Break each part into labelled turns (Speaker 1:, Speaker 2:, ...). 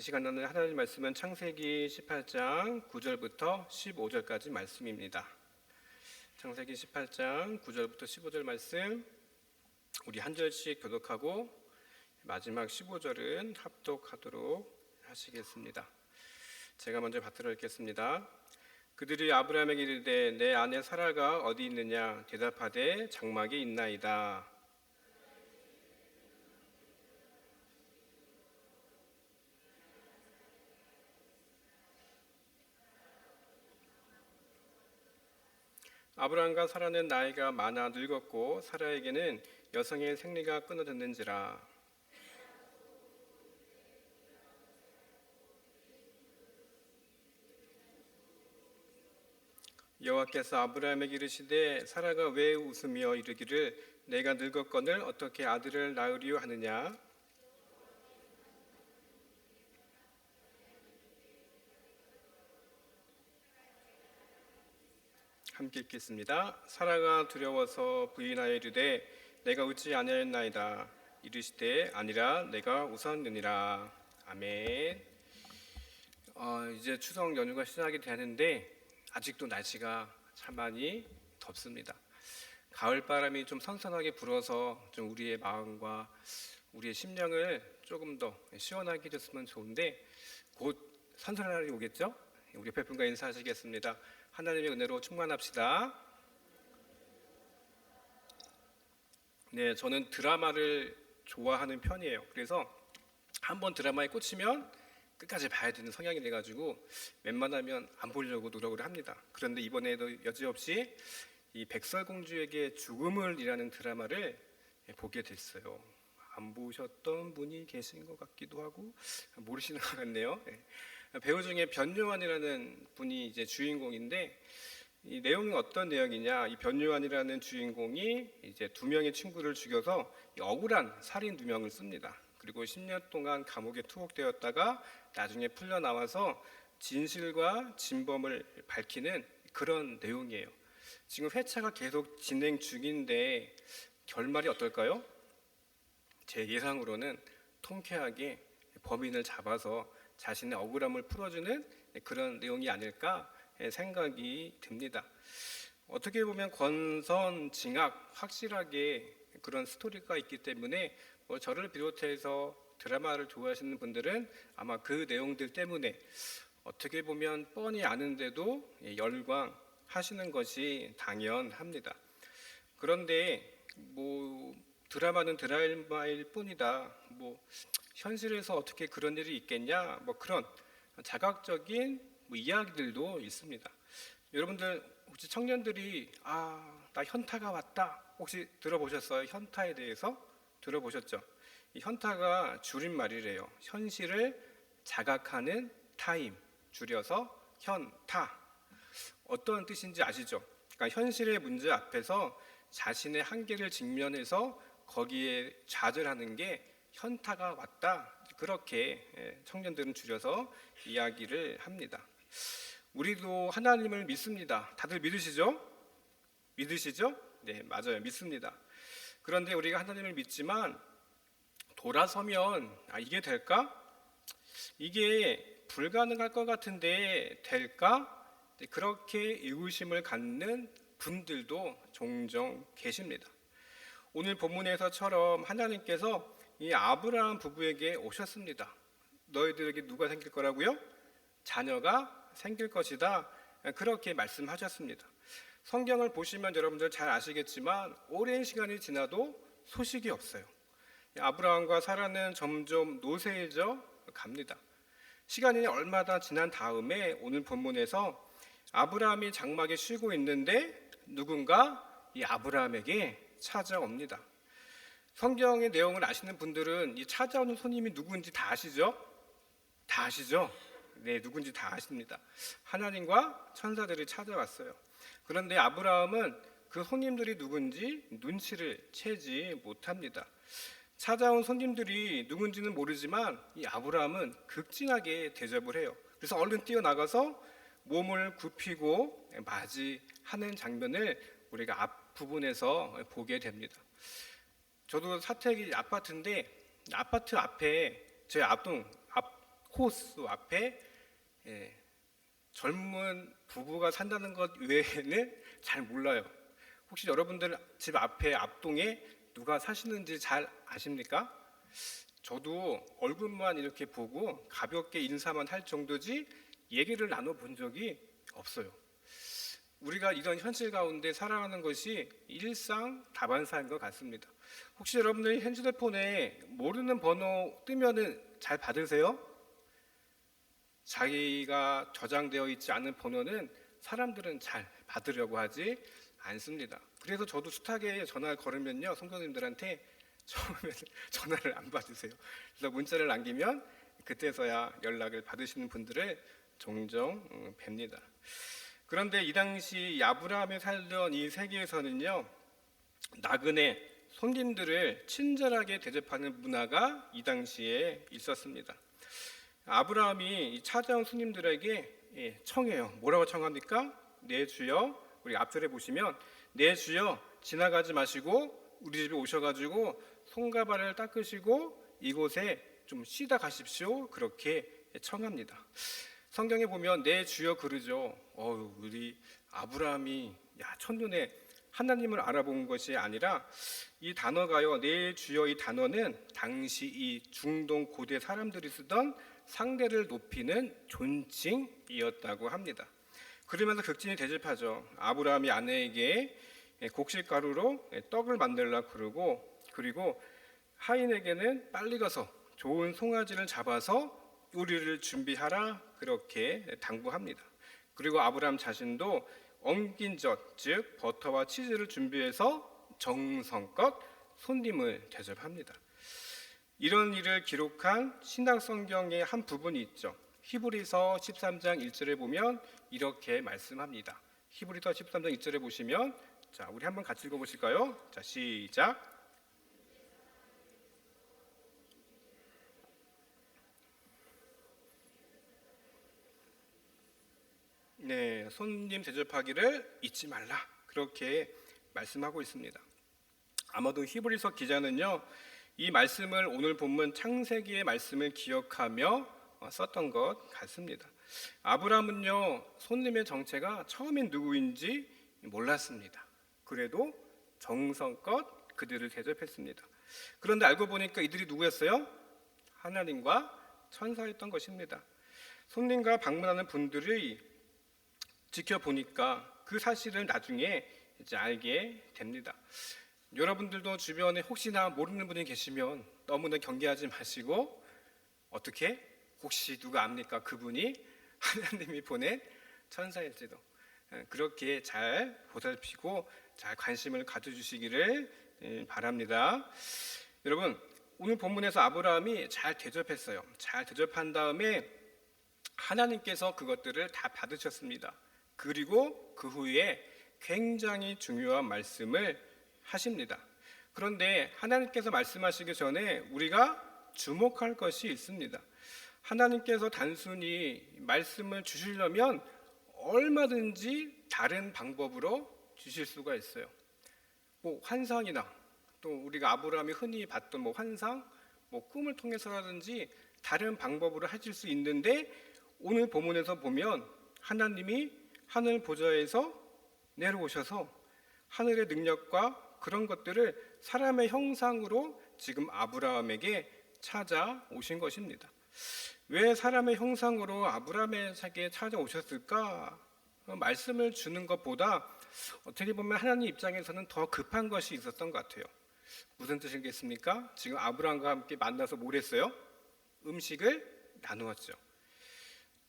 Speaker 1: 이 시간에는 하나님 말씀은 창세기 18장 9절부터 15절까지 말씀입니다. 창세기 18장 9절부터 15절 말씀 우리 한 절씩 교독하고 마지막 15절은 합독하도록 하시겠습니다. 제가 먼저 받들어 읽겠습니다. 그들이 아브라함에게 이르되 내 아내 사라가 어디 있느냐 대답하되 장막에 있나이다. 아브라함과 사라는 나이가 많아 늙었고 사라에게는 여성의 생리가 끊어졌는지라. 여호와께서 아브라함에게 이르시되 사라가 왜 웃으며 이르기를 내가 늙었거늘 어떻게 아들을 낳으리요 하느냐. 함께 읽겠습니다. 사라가 두려워서 부인하여 이르되 내가 웃지 아니하였나이다. 이르시되 아니라 내가 웃었느니라. 아멘. 이제 추석 연휴가 시작이 되는데 아직도 날씨가 참 많이 덥습니다. 가을 바람이 좀 선선하게 불어서 좀 우리의 마음과 우리의 심령을 조금 더 시원하게 해줬으면 좋은데 곧 선선한 날이 오겠죠? 우리 옆에 분과 인사하시겠습니다. 하나님의 은혜로 충만합시다. 네, 저는 드라마를 좋아하는 편이에요. 그래서 한번 드라마에 꽂히면 끝까지 봐야 되는 성향이 돼가지고 웬만하면 안 보려고 노력을 합니다. 그런데 이번에도 여지없이 이 백설공주에게 죽음을이라는 드라마를 보게 됐어요. 안 보셨던 분이 계신 것 같기도 하고 모르시는 것 같네요. 배우 중에 변요한이라는 분이 이제 주인공인데 이 내용은 어떤 내용이냐? 이 변요한이라는 주인공이 이제 두 명의 친구를 죽여서 억울한 살인 누명을 씁니다. 그리고 10년 동안 감옥에 투옥되었다가 나중에 풀려 나와서 진실과 진범을 밝히는 그런 내용이에요. 지금 회차가 계속 진행 중인데 결말이 어떨까요? 제 예상으로는 통쾌하게 범인을 잡아서 자신의 억울함을 풀어주는 그런 내용이 아닐까 생각이 듭니다. 어떻게 보면 권선징악 확실하게 그런 스토리가 있기 때문에 저를 비롯해서 드라마를 좋아하시는 분들은 아마 그 내용들 때문에 어떻게 보면 뻔히 아는데도 열광하시는 것이 당연합니다. 그런데 드라마는 드라마일 뿐이다. 현실에서 어떻게 그런 일이 있겠냐? 그런 자각적인 이야기들도 있습니다. 여러분들 혹시 청년들이 나 현타가 왔다 혹시 들어보셨어요? 현타에 대해서 들어보셨죠? 이 현타가 줄임말이래요. 현실을 자각하는 타임, 줄여서 현타. 어떤 뜻인지 아시죠? 그러니까 현실의 문제 앞에서 자신의 한계를 직면해서 거기에 좌절하는 게 현타가 왔다. 그렇게 청년들은 줄여서 이야기를 합니다. 우리도 하나님을 믿습니다. 다들 믿으시죠? 믿으시죠? 네, 맞아요. 믿습니다. 그런데 우리가 하나님을 믿지만 돌아서면 이게 될까? 이게 불가능할 것 같은데 될까? 그렇게 의구심을 갖는 분들도 종종 계십니다. 오늘 본문에서처럼 하나님께서 이 아브라함 부부에게 오셨습니다. 너희들에게 누가 생길 거라고요? 자녀가 생길 것이다. 그렇게 말씀하셨습니다. 성경을 보시면 여러분들 잘 아시겠지만 오랜 시간이 지나도 소식이 없어요. 아브라함과 사라는 점점 노쇠해져 갑니다. 시간이 얼마나 지난 다음에 오늘 본문에서 아브라함이 장막에 쉬고 있는데 누군가 이 아브라함에게 찾아옵니다. 성경의 내용을 아시는 분들은 이 찾아오는 손님이 누구인지 다 아시죠? 다 아시죠? 네, 누군지 다 아십니다. 하나님과 천사들이 찾아왔어요. 그런데 아브라함은 그 손님들이 누군지 눈치를 채지 못합니다. 찾아온 손님들이 누군지는 모르지만 이 아브라함은 극진하게 대접을 해요. 그래서 얼른 뛰어나가서 몸을 굽히고 맞이하는 장면을 우리가 앞부분에서 보게 됩니다. 저도 사택이 아파트인데 아파트 앞에 제 앞 호수 앞에 젊은 부부가 산다는 것 외에는 잘 몰라요. 혹시 여러분들 집 앞에 앞동에 누가 사시는지 잘 아십니까? 저도 얼굴만 이렇게 보고 가볍게 인사만 할 정도지 얘기를 나눠본 적이 없어요. 우리가 이런 현실 가운데 살아가는 것이 일상 다반사인 것 같습니다. 혹시 여러분들이 핸드폰에 모르는 번호 뜨면은 잘 받으세요? 자기가 저장되어 있지 않은 번호는 사람들은 잘 받으려고 하지 않습니다. 그래서 저도 숱하게 전화를 걸으면요, 성도님들한테 처음에는 전화를 안 받으세요. 그래서 문자를 남기면 그때서야 연락을 받으시는 분들을 종종 뵙니다. 그런데 이 당시 아브라함이 살던 이 세계에서는요, 나그네 손님들을 친절하게 대접하는 문화가 이 당시에 있었습니다. 아브라함이 찾아온 손님들에게 청해요. 뭐라고 청합니까? 네 주여. 우리 앞절에 보시면 네 주여, 지나가지 마시고 우리 집에 오셔가지고 손과 발을 닦으시고 이곳에 좀 쉬다 가십시오. 그렇게 청합니다. 성경에 보면 네 주여 그러죠. 우리 아브라함이 첫눈에 하나님을 알아본 것이 아니라 이 단어가요, 네 주여, 이 단어는 당시 이 중동 고대 사람들이 쓰던 상대를 높이는 존칭이었다고 합니다. 그러면서 극진히 대접하죠. 아브라함이 아내에게 곡식가루로 떡을 만들라 그러고, 그리고 하인에게는 빨리 가서 좋은 송아지를 잡아서 요리를 준비하라 그렇게 당부합니다. 그리고 아브라함 자신도 엉킨 젖, 즉 버터와 치즈를 준비해서 정성껏 손님을 대접합니다. 이런 일을 기록한 신약 성경의 한 부분이 있죠. 히브리서 13장 1절에 보면 이렇게 말씀합니다. 히브리서 13장 1절에 보시면, 자, 우리 한번 같이 읽어보실까요? 자, 시작. 네, 손님 대접하기를 잊지 말라 그렇게 말씀하고 있습니다. 아마도 히브리서 기자는요, 이 말씀을 오늘 본문 창세기의 말씀을 기억하며 썼던 것 같습니다. 아브라함은요, 손님의 정체가 처음엔 누구인지 몰랐습니다. 그래도 정성껏 그들을 대접했습니다. 그런데 알고 보니까 이들이 누구였어요? 하나님과 천사였던 것입니다. 손님과 방문하는 분들이 지켜보니까 그 사실을 나중에 이제 알게 됩니다. 여러분들도 주변에 혹시나 모르는 분이 계시면 너무나 경계하지 마시고, 어떻게? 혹시 누가 압니까? 그분이 하나님이 보낸 천사일지도. 그렇게 잘 보살피고 잘 관심을 가져주시기를 바랍니다. 여러분, 오늘 본문에서 아브라함이 잘 대접했어요. 잘 대접한 다음에 하나님께서 그것들을 다 받으셨습니다. 그리고 그 후에 굉장히 중요한 말씀을 하십니다. 그런데 하나님께서 말씀하시기 전에 우리가 주목할 것이 있습니다. 하나님께서 단순히 말씀을 주시려면 얼마든지 다른 방법으로 주실 수가 있어요. 뭐 환상이나 또 우리가 아브라함이 흔히 봤던 뭐 환상, 뭐 꿈을 통해서라든지 다른 방법으로 하실 수 있는데, 오늘 본문에서 보면 하나님이 하늘 보좌에서 내려오셔서 하늘의 능력과 그런 것들을 사람의 형상으로 지금 아브라함에게 찾아오신 것입니다. 왜 사람의 형상으로 아브라함에게 찾아오셨을까? 말씀을 주는 것보다 어떻게 보면 하나님 입장에서는 더 급한 것이 있었던 것 같아요. 무슨 뜻이겠습니까? 지금 아브라함과 함께 만나서 뭘 했어요? 음식을 나누었죠.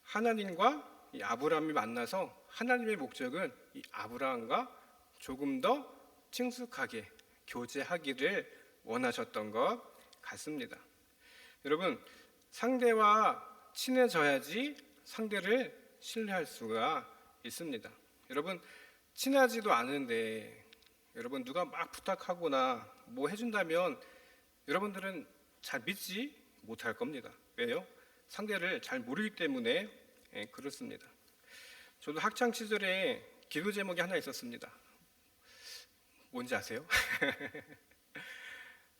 Speaker 1: 하나님과 이 아브라함이 만나서 하나님의 목적은 이 아브라함과 조금 더 친숙하게 교제하기를 원하셨던 것 같습니다. 여러분, 상대와 친해져야지 상대를 신뢰할 수가 있습니다. 여러분, 친하지도 않은데 여러분 누가 막 부탁하거나 뭐 해준다면 여러분들은 잘 믿지 못할 겁니다. 왜요? 상대를 잘 모르기 때문에 그렇습니다. 저도 학창 시절에 기도 제목이 하나 있었습니다. 뭔지 아세요?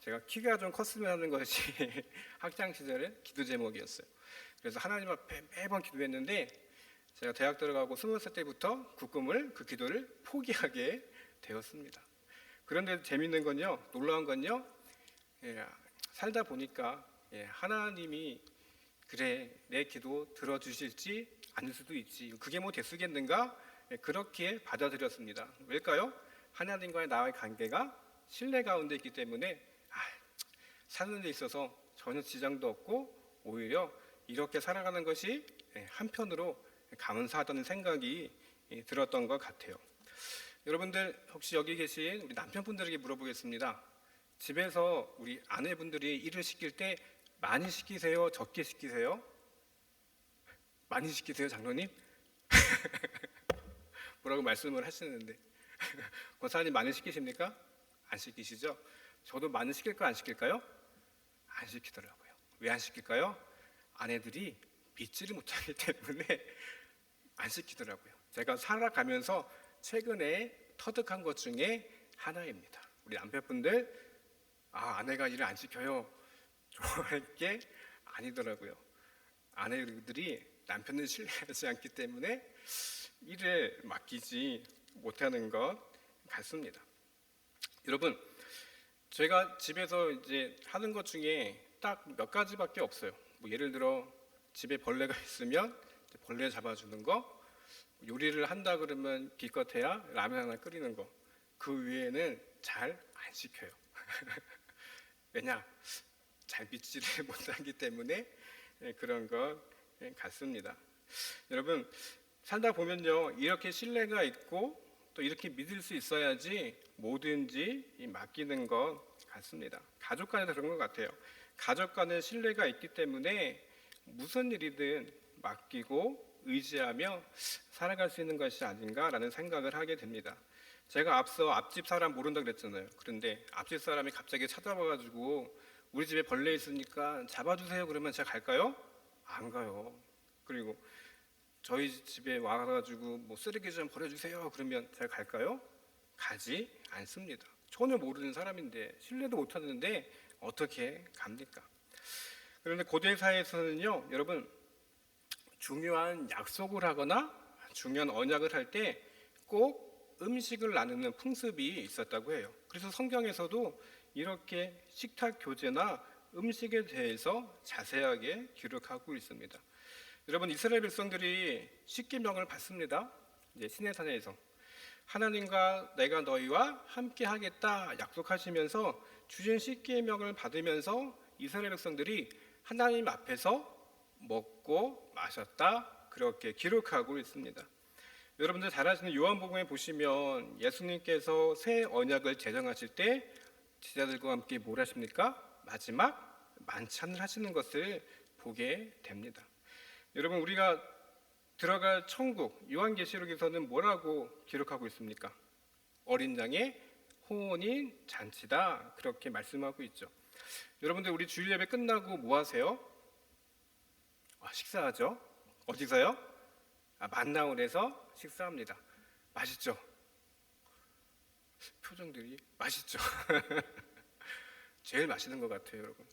Speaker 1: 제가 키가 좀 컸으면 하는 것이 학창 시절에 기도 제목이었어요. 그래서 하나님 앞에 매번 기도했는데 제가 대학 들어가고 20살 때부터 그 기도를 포기하게 되었습니다. 그런데 재밌는 건요, 놀라운 건요, 살다 보니까 하나님이 그래 내 기도 들어주실지 않을 수도 있지, 그게 뭐 대수겠는가, 그렇게 받아들였습니다. 왜일까요? 하나님과의 나의 관계가 신뢰 가운데 있기 때문에 사는 데 있어서 전혀 지장도 없고 오히려 이렇게 살아가는 것이 한편으로 감사하다는 생각이 들었던 것 같아요. 여러분들 혹시 여기 계신 우리 남편분들에게 물어보겠습니다. 집에서 우리 아내분들이 일을 시킬 때 많이 시키세요? 적게 시키세요? 많이 시키세요, 장로님? 뭐라고 말씀을 하시는데 권사님 많이 시키십니까? 안 시키시죠? 저도 많이 시킬까요? 안 시킬까요? 안 시키더라고요. 왜 안 시킬까요? 아내들이 믿지를 못하기 때문에 안 시키더라고요. 제가 살아가면서 최근에 터득한 것 중에 하나입니다. 우리 남편분들, 아내가 일을 안 시켜요, 좋아할 게 아니더라고요. 아내들이 남편을 신뢰하지 않기 때문에 일을 맡기지 못하는 것 같습니다. 여러분, 제가 집에서 이제 하는 것 중에 딱 몇 가지밖에 없어요. 뭐 예를 들어 집에 벌레가 있으면 벌레 잡아주는 거, 요리를 한다 그러면 기껏해야 라면 하나 끓이는 거, 그 외에는 잘 안 시켜요. 왜냐? 잘 믿지를 못하기 때문에 그런 것 같습니다. 여러분, 살다 보면요, 이렇게 신뢰가 있고 또 이렇게 믿을 수 있어야지 뭐든지 맡기는 것 같습니다. 가족 간에도 그런 것 같아요. 가족 간에 신뢰가 있기 때문에 무슨 일이든 맡기고 의지하며 살아갈 수 있는 것이 아닌가라는 생각을 하게 됩니다. 제가 앞서 앞집 사람 모른다 그랬잖아요. 그런데 앞집 사람이 갑자기 찾아와가지고 우리 집에 벌레 있으니까 잡아주세요 그러면 제가 갈까요? 안 가요. 그리고 저희 집에 와가지고 뭐 쓰레기 좀 버려주세요 그러면 제가 갈까요? 가지 않습니다. 전혀 모르는 사람인데, 신뢰도 못하는데 어떻게 갑니까? 그런데 고대 사회에서는요, 여러분, 중요한 약속을 하거나 중요한 언약을 할 때 꼭 음식을 나누는 풍습이 있었다고 해요. 그래서 성경에서도 이렇게 식탁 교제나 음식에 대해서 자세하게 기록하고 있습니다. 여러분, 이스라엘 백성들이 십계명을 받습니다. 이제 시내산에서 하나님과 내가 너희와 함께 하겠다 약속하시면서 주신 십계명을 받으면서 이스라엘 백성들이 하나님 앞에서 먹고 마셨다, 그렇게 기록하고 있습니다. 여러분들 잘 아시는 요한복음에 보시면 예수님께서 새 언약을 제정하실 때 제자들과 함께 뭘 하십니까? 마지막 만찬을 하시는 것을 보게 됩니다. 여러분, 우리가 들어갈 천국, 요한계시록에서는 뭐라고 기록하고 있습니까? 어린 양의 혼인 잔치다, 그렇게 말씀하고 있죠. 여러분들, 우리 주일 예배 끝나고 뭐 하세요? 식사하죠. 어디서요? 만나온에서 식사합니다. 맛있죠? 표정들이 맛있죠? 제일 맛있는 것 같아요, 여러분.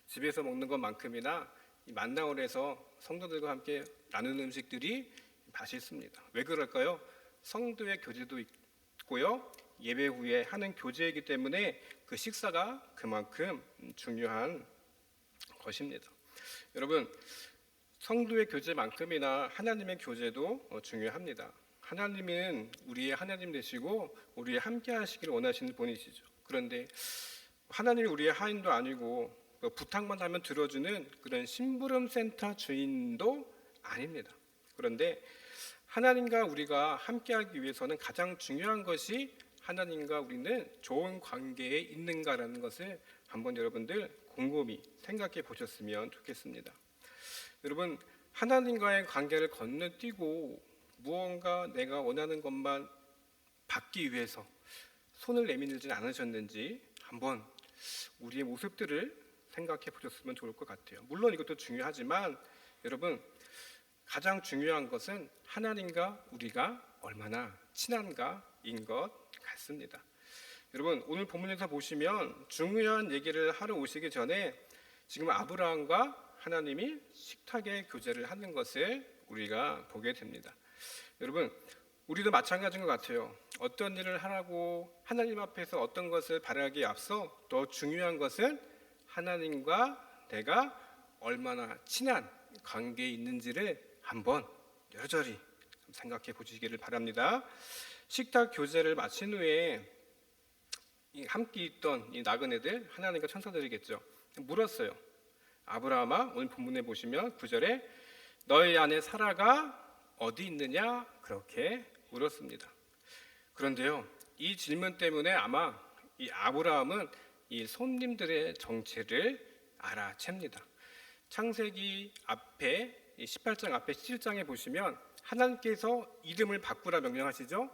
Speaker 1: 집에서 먹는 것만큼이나 이 만나온에서 성도들과 함께 나누는 음식들이 맛있습니다. 왜 그럴까요? 성도의 교제도 있고요, 예배 후에 하는 교제이기 때문에 그 식사가 그만큼 중요한 것입니다. 여러분, 성도의 교제만큼이나 하나님의 교제도 중요합니다. 하나님은 우리의 하나님 되시고 우리의 함께 하시기를 원하시는 분이시죠. 그런데 하나님이 우리의 하인도 아니고 부탁만 하면 들어주는 그런 심부름센터 주인도 아닙니다. 그런데 하나님과 우리가 함께하기 위해서는 가장 중요한 것이 하나님과 우리는 좋은 관계에 있는가라는 것을 한번 여러분들 곰곰이 생각해 보셨으면 좋겠습니다. 여러분, 하나님과의 관계를 건너뛰고 무언가 내가 원하는 것만 받기 위해서 손을 내밀지 않으셨는지 한번 우리의 모습들을 생각해 보셨으면 좋을 것 같아요. 물론 이것도 중요하지만 여러분, 가장 중요한 것은 하나님과 우리가 얼마나 친한가인 것 같습니다. 여러분 오늘 본문에서 보시면 중요한 얘기를 하러 오시기 전에 지금 아브라함과 하나님이 식탁에 교제를 하는 것을 우리가 보게 됩니다. 여러분 우리도 마찬가지인 것 같아요. 어떤 일을 하라고 하나님 앞에서 어떤 것을 바라기에 앞서 더 중요한 것은 하나님과 내가 얼마나 친한 관계에 있는지를 한번 여러저리 생각해 보시기를 바랍니다. 식탁 교제를 마친 후에 함께 있던 이 나그네들, 하나님과 천사들이겠죠, 물었어요. 아브라함아, 오늘 본문에 보시면 9절에 너희 아내 사라가 어디 있느냐 그렇게 물었습니다. 그런데요, 이 질문 때문에 아마 이 아브라함은 이 손님들의 정체를 알아챕니다. 창세기 앞에 18장 앞에 17장에 보시면 하나님께서 이름을 바꾸라 명령하시죠.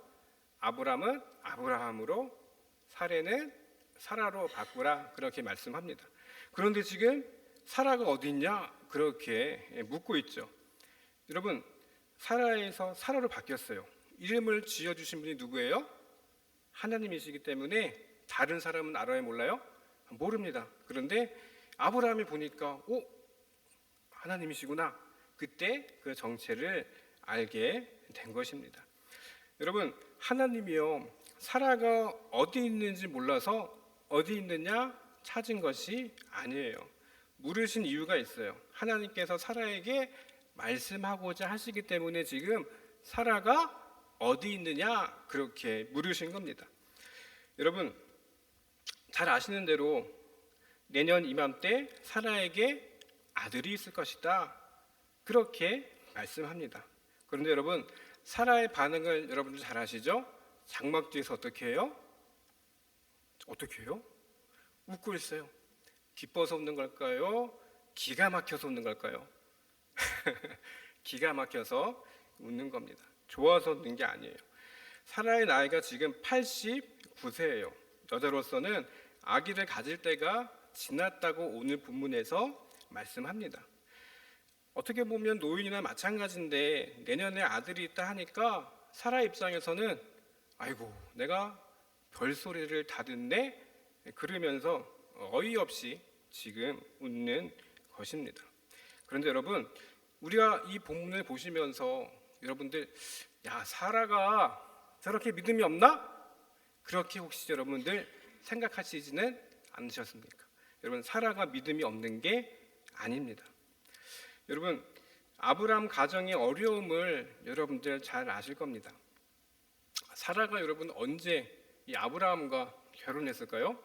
Speaker 1: 아브라함은 아브라함으로, 사례는 사라로 바꾸라 그렇게 말씀합니다. 그런데 지금 사라가 어디 있냐 그렇게 묻고 있죠. 여러분 사라에서 사라로 바뀌었어요. 이름을 지어주신 분이 누구예요? 하나님이시기 때문에 다른 사람은 알아요 몰라요? 모릅니다. 그런데 아브라함이 보니까 하나님이시구나. 그때 그 정체를 알게 된 것입니다. 여러분 하나님이요 사라가 어디 있는지 몰라서 어디 있느냐 찾은 것이 아니에요. 물으신 이유가 있어요. 하나님께서 사라에게 말씀하고자 하시기 때문에 지금 사라가 어디 있느냐 그렇게 물으신 겁니다. 여러분 잘 아시는 대로 내년 이맘때 사라에게 아들이 있을 것이다 그렇게 말씀합니다. 그런데 여러분 사라의 반응을 여러분들 잘 아시죠? 장막 뒤에서 어떻게 해요? 어떻게 해요? 웃고 있어요. 기뻐서 웃는 걸까요? 기가 막혀서 웃는 걸까요? 기가 막혀서 웃는 겁니다. 좋아서 웃는 게 아니에요. 사라의 나이가 지금 89세예요. 여자로서는 아기를 가질 때가 지났다고 오늘 본문에서 말씀합니다. 어떻게 보면 노인이나 마찬가지인데 내년에 아들이 있다 하니까 사라 입장에서는 아이고 내가 별소리를 다 듣네 그러면서 어이없이 지금 웃는 것입니다. 그런데 여러분 우리가 이 본문을 보시면서 여러분들 사라가 저렇게 믿음이 없나? 그렇게 혹시 여러분들 생각하시지는 않으셨습니까? 여러분 사라가 믿음이 없는 게 아닙니다. 여러분 아브라함 가정의 어려움을 여러분들 잘 아실 겁니다. 사라가 여러분 언제 이 아브라함과 결혼했을까요?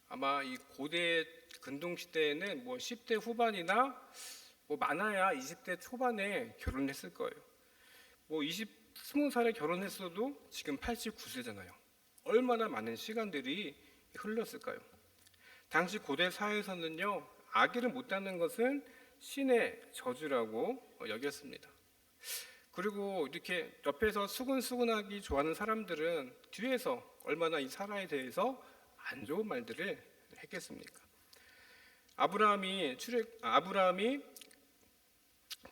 Speaker 1: 아마 이 고대 근동 시대에는 10대 후반이나 많아야 20대 초반에 결혼했을 거예요. 20살에 결혼했어도 지금 89세잖아요. 얼마나 많은 시간들이 흘렀을까요? 당시 고대 사회에서는요 아기를 못 낳는 것은 신의 저주라고 여겼습니다. 그리고 이렇게 옆에서 수근수근하기 좋아하는 사람들은 뒤에서 얼마나 이 사라에 대해서 안 좋은 말들을 했겠습니까? 아브라함이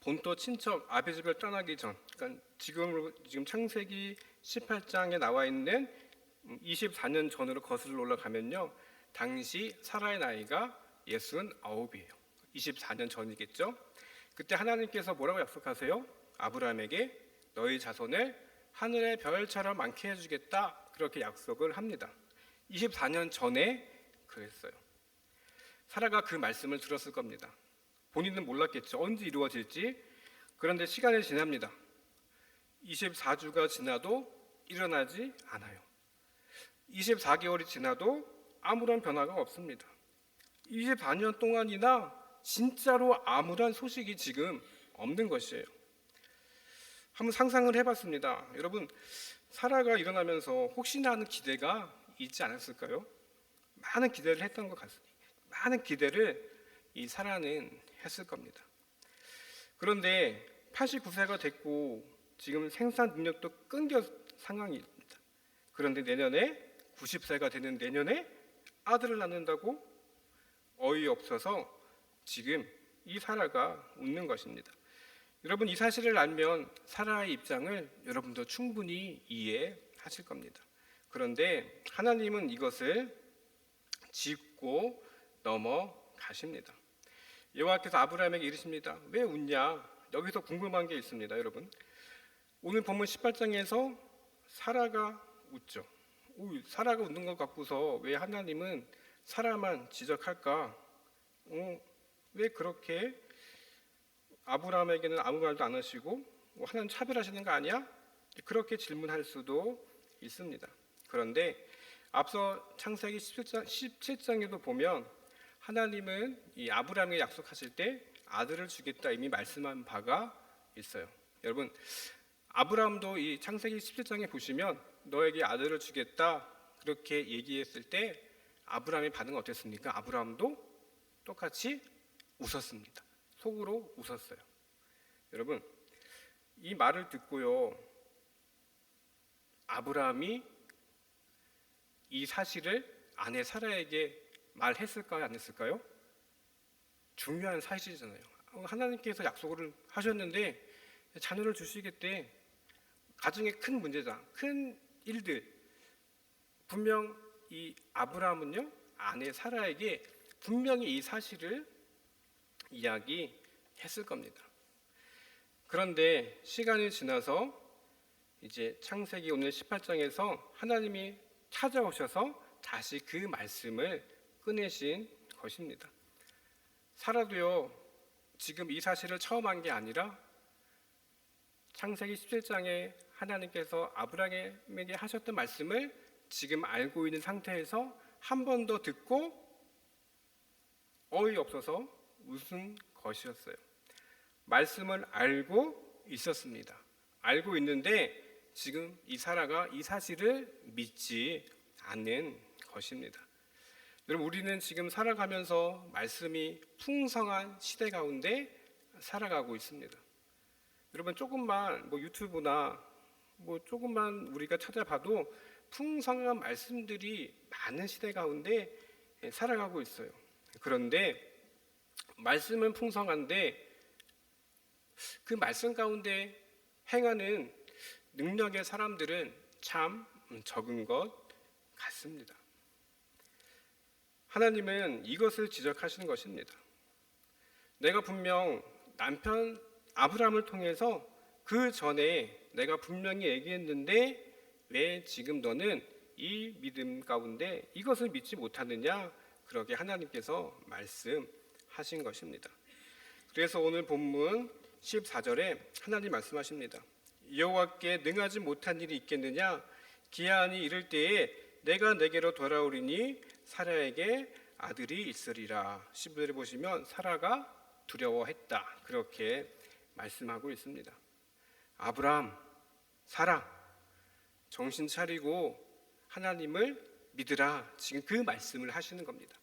Speaker 1: 본토 친척 아비집을 떠나기 전, 그러니까 지금 창세기 18장에 나와 있는 24년 전으로 거슬러 올라가면요, 당시 사라의 나이가 69이에요. 24년 전이겠죠. 그때 하나님께서 뭐라고 약속하세요? 아브라함에게 너희 자손을 하늘의 별처럼 많게 해주겠다 그렇게 약속을 합니다. 24년 전에 그랬어요. 사라가 그 말씀을 들었을 겁니다. 본인은 몰랐겠죠. 언제 이루어질지. 그런데 시간이 지납니다. 24주가 지나도 일어나지 않아요. 24개월이 지나도 아무런 변화가 없습니다. 24년 동안이나 진짜로 아무런 소식이 지금 없는 것이에요. 한번 상상을 해봤습니다. 여러분 사라가 일어나면서 혹시나 하는 기대가 있지 않았을까요? 많은 기대를 했던 것 같습니다. 많은 기대를 이 사라는 했을 겁니다. 그런데 89세가 됐고 지금 생산 능력도 끊겨 상황입니다. 그런데 내년에 90세가 되는 내년에 아들을 낳는다고? 어이없어서 지금 이 사라가 웃는 것입니다. 여러분 이 사실을 알면 사라의 입장을 여러분도 충분히 이해하실 겁니다. 그런데 하나님은 이것을 짚고 넘어가십니다. 여호와께서 아브라함에게 이르십니다. 왜 웃냐? 여기서 궁금한 게 있습니다, 여러분. 오늘 본문 18장에서 사라가 웃죠. 사라가 웃는 것 같고서 왜 하나님은 사라만 지적할까? 왜 그렇게 아브라함에게는 아무 말도 안 하시고 하나님 차별하시는 거 아니야? 그렇게 질문할 수도 있습니다. 그런데 앞서 창세기 17장에도 보면 하나님은 이 아브라함에게 약속하실 때 아들을 주겠다 이미 말씀한 바가 있어요. 여러분, 아브라함도 이 창세기 17장에 보시면 너에게 아들을 주겠다 그렇게 얘기했을 때 아브라함의 반응은 어땠습니까? 아브라함도 똑같이 웃었습니다. 속으로 웃었어요. 여러분, 이 말을 듣고요, 아브라함이 이 사실을 아내 사라에게 말했을까요? 안 했을까요? 중요한 사실이잖아요. 하나님께서 약속을 하셨는데 자녀를 주시겠대. 가정에 큰 문제다. 큰 일들. 분명 이 아브라함은요, 아내 사라에게 분명히 이 사실을 이야기했을 겁니다. 그런데 시간이 지나서 이제 창세기 오늘 18장에서 하나님이 찾아오셔서 다시 그 말씀을 꺼내신 것입니다. 사라도요, 지금 이 사실을 처음 한 게 아니라 창세기 17장에 하나님께서 아브라함에게 하셨던 말씀을 지금 알고 있는 상태에서 한 번 더 듣고 어이없어서 웃은 것이었어요. 말씀을 알고 있었습니다. 알고 있는데 지금 이 사라가 이 사실을 믿지 않는 것입니다. 여러분, 우리는 지금 살아가면서 말씀이 풍성한 시대 가운데 살아가고 있습니다. 여러분, 조금만 유튜브나 조금만 우리가 찾아봐도 풍성한 말씀들이 많은 시대 가운데 살아가고 있어요. 그런데 말씀은 풍성한데 그 말씀 가운데 행하는 능력의 사람들은 참 적은 것 같습니다. 하나님은 이것을 지적하시는 것입니다. 내가 분명 남편 아브라함을 통해서 그 전에 내가 분명히 얘기했는데 왜 지금 너는 이 믿음 가운데 이것을 믿지 못하느냐? 그렇게 하나님께서 말씀하신 것입니다. 그래서 오늘 본문 14절에 하나님 말씀하십니다. 여호와께 능하지 못한 일이 있겠느냐? 기한이 이를 때에 내가 내게로 돌아오리니 사라에게 아들이 있으리라. 15절에 보시면 사라가 두려워했다. 그렇게 말씀하고 있습니다. 아브라함, 사라, 정신 차리고 하나님을 믿으라. 지금 그 말씀을 하시는 겁니다.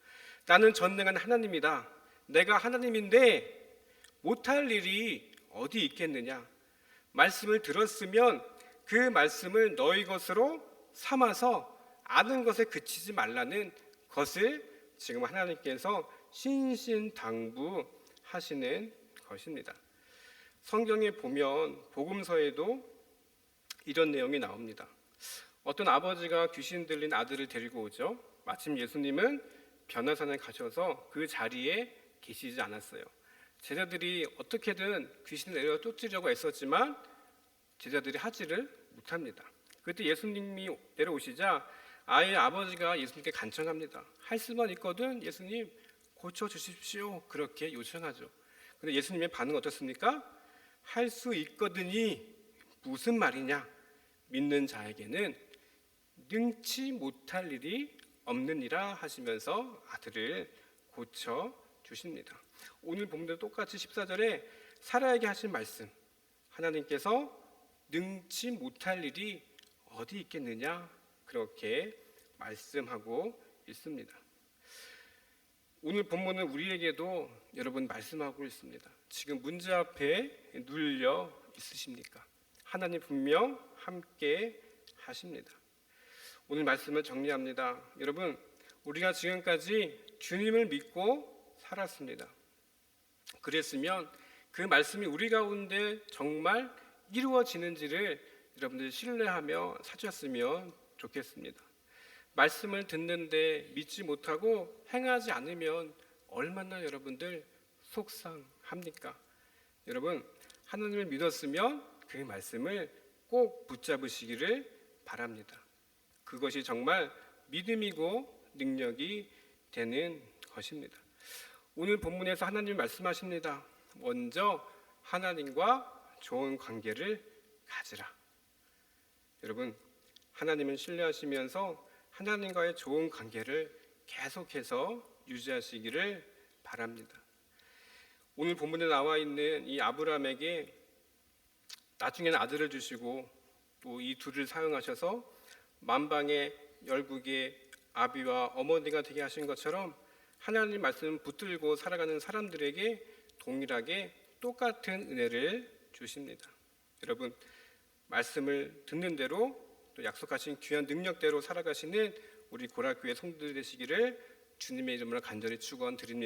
Speaker 1: 나는 전능한 하나님이다. 내가 하나님인데 못할 일이 어디 있겠느냐? 말씀을 들었으면 그 말씀을 너희 것으로 삼아서 아는 것에 그치지 말라는 것을 지금 하나님께서 신신당부하시는 것입니다. 성경에 보면 복음서에도 이런 내용이 나옵니다. 어떤 아버지가 귀신 들린 아들을 데리고 오죠. 마침 예수님은 변화산에 가셔서 그 자리에 계시지 않았어요. 제자들이 어떻게든 귀신을 내려 쫓으려고 애썼지만 제자들이 하지를 못합니다. 그때 예수님이 내려오시자 아이의 아버지가 예수님께 간청합니다. 할 수만 있거든 예수님 고쳐주십시오. 그렇게 요청하죠. 그런데 예수님의 반응은 어떻습니까? 할 수 있거든이 무슨 말이냐? 믿는 자에게는 능치 못할 일이 없느니라 하시면서 아들을 고쳐주십니다. 오늘 본문도 똑같이 14절에 사라에게 하신 말씀, 하나님께서 능치 못할 일이 어디 있겠느냐? 그렇게 말씀하고 있습니다. 오늘 본문은 우리에게도 여러분 말씀하고 있습니다. 지금 문제 앞에 눌려 있으십니까? 하나님 분명 함께 하십니다. 오늘 말씀을 정리합니다. 여러분, 우리가 지금까지 주님을 믿고 살았습니다. 그랬으면 그 말씀이 우리 가운데 정말 이루어지는지를 여러분들이 신뢰하며 사셨으면 좋겠습니다. 말씀을 듣는데 믿지 못하고 행하지 않으면 얼마나 여러분들 속상합니까? 여러분, 하나님을 믿었으면 그 말씀을 꼭 붙잡으시기를 바랍니다. 그것이 정말 믿음이고 능력이 되는 것입니다. 오늘 본문에서 하나님이 말씀하십니다. 먼저 하나님과 좋은 관계를 가지라. 여러분, 하나님은 신뢰하시면서 하나님과의 좋은 관계를 계속해서 유지하시기를 바랍니다. 오늘 본문에 나와 있는 이 아브라함에게 나중에는 아들을 주시고 또 이 둘을 사용하셔서 만방의 열국의 아비와 어머니가 되게 하신 것처럼 하나님 말씀 붙들고 살아가는 사람들에게 동일하게 똑같은 은혜를 주십니다. 여러분, 말씀을 듣는 대로 또 약속하신 귀한 능력대로 살아가시는 우리 고락교회 성도들 되시기를 주님의 이름으로 간절히 축원드립니다.